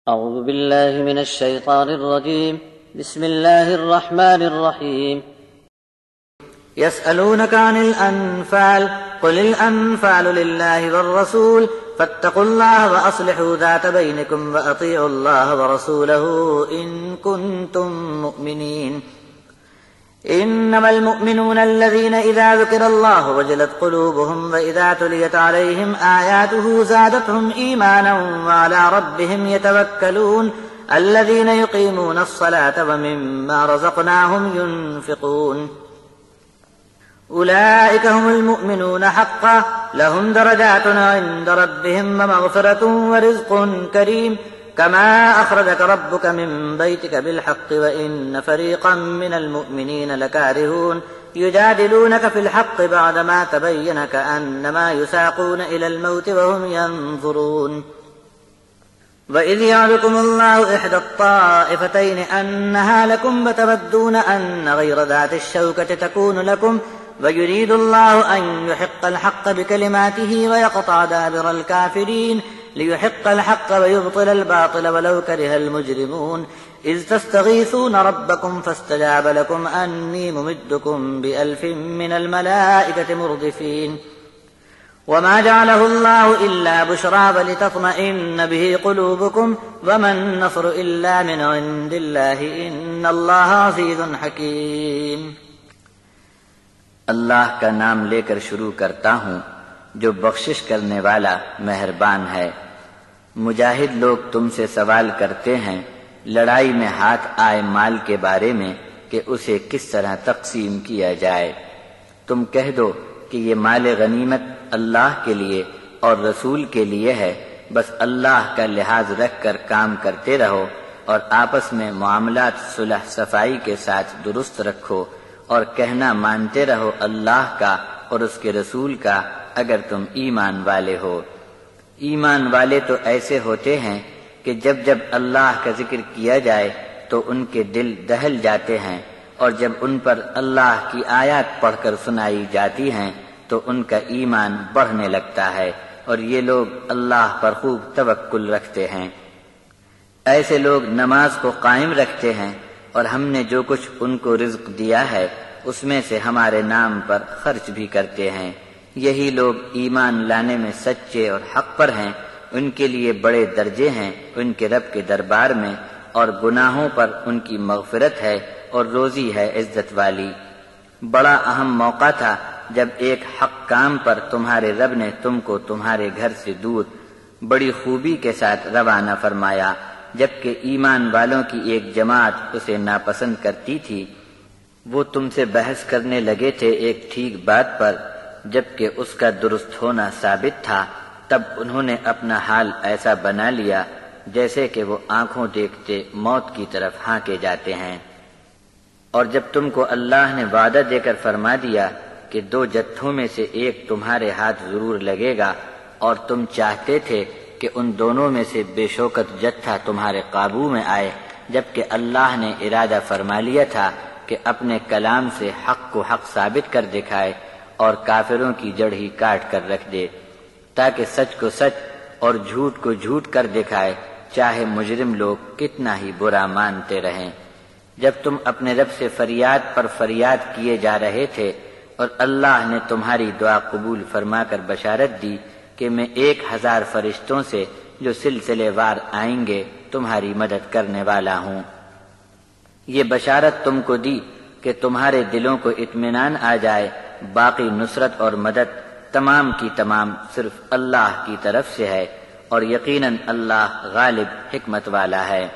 أعوذ بالله من الشيطان الرجيم. بسم الله الرحمن الرحيم. يسألونك عن الأنفال قل الأنفال لله والرسول فاتقوا الله وأصلحوا ذات بينكم وأطيعوا الله ورسوله إن كنتم مؤمنين. إنما المؤمنون الذين إذا ذكر الله وجلت قلوبهم وإذا تليت عليهم آياته زادتهم إيمانا وعلى ربهم يتوكلون الذين يقيمون الصلاة ومما رزقناهم ينفقون أولئك هم المؤمنون حقا لهم درجات عند ربهم ومغفرة ورزق كريم كما أخرجك ربك من بيتك بالحق وإن فريقا من المؤمنين لكارهون يجادلونك في الحق بعدما تبين كأنما يساقون إلى الموت وهم ينظرون وإذ يعدكم الله إحدى الطائفتين أنها لكم وتودون أن غير ذات الشوكة تكون لكم ويريد الله أن يحق الحق بكلماته ويقطع دابر الكافرين ليحق الحق ويبطل الباطل ولو كره المجرمون إذ تستغيثون ربكم فاستجاب لكم أني ممدكم بألف من الملائكة مردفين وما جعله الله إلا بشرى ولتطمئن به قلوبكم وما النصر إلا من عند الله إن الله عزيز حكيم. اللہ کا نام لے کر شروع کرتا ہوں جو بخشش کرنے والا مہربان ہے. مجاہد لوگ تم سے سوال کرتے ہیں لڑائی میں ہاتھ آئے مال کے بارے میں کہ اسے کس طرح تقسیم کیا جائے. تم کہہ دو کہ یہ مال غنیمت اللہ کے لیے اور رسول کے لیے ہے، بس اللہ کا لحاظ رکھ کر کام کرتے رہو اور آپس میں معاملات صلح صفائی کے ساتھ درست رکھو اور کہنا مانتے رہو اللہ کا اور اس کے رسول کا اگر تم ایمان والے ہو. ایمان والے تو ایسے ہوتے ہیں کہ جب جب اللہ کا ذکر کیا جائے تو ان کے دل دہل جاتے ہیں اور جب ان پر اللہ کی آیات پڑھ کر سنائی جاتی ہیں تو ان کا ایمان بڑھنے لگتا ہے اور یہ لوگ اللہ پر خوب توکل رکھتے ہیں. ایسے لوگ نماز کو قائم رکھتے ہیں اور ہم نے جو کچھ ان کو رزق دیا ہے اس میں سے ہمارے نام پر خرچ بھی کرتے ہیں. یہی لوگ ایمان لانے میں سچے اور حق پر ہیں، ان کے لیے بڑے درجے ہیں ان کے رب کے دربار میں اور گناہوں پر ان کی مغفرت ہے اور روزی ہے عزت والی. بڑا اہم موقع تھا جب ایک حق کام پر تمہارے رب نے تم کو تمہارے گھر سے دور بڑی خوبی کے ساتھ روانہ فرمایا، جبکہ ایمان والوں کی ایک جماعت اسے ناپسند کرتی تھی. وہ تم سے بحث کرنے لگے تھے ایک ٹھیک بات پر جبکہ اس کا درست ہونا ثابت تھا. تب انہوں نے اپنا حال ایسا بنا لیا جیسے کہ وہ آنکھوں دیکھتے موت کی طرف ہانکے جاتے ہیں. اور جب تم کو اللہ نے وعدہ دے کر فرما دیا کہ دو جتھوں میں سے ایک تمہارے ہاتھ ضرور لگے گا اور تم چاہتے تھے کہ ان دونوں میں سے بے شوکت جتھا تمہارے قابو میں آئے، جبکہ اللہ نے ارادہ فرما لیا تھا کہ اپنے کلام سے حق کو حق ثابت کر دکھائے اور کافروں کی جڑ ہی کاٹ کر رکھ دے تاکہ سچ کو سچ اور جھوٹ کو جھوٹ کر دکھائے، چاہے مجرم لوگ کتنا ہی برا مانتے رہیں. جب تم اپنے رب سے فریاد پر فریاد کیے جا رہے تھے اور اللہ نے تمہاری دعا قبول فرما کر بشارت دی کہ میں 1000 فرشتوں سے جو سلسلے وار آئیں گے تمہاری مدد کرنے والا ہوں. یہ بشارت تم کو دی کہ تمہارے دلوں کو اطمینان آ جائے، باقی نصرت اور مدد تمام کی تمام صرف اللہ کی طرف سے ہے اور یقیناً اللہ غالب حکمت والا ہے.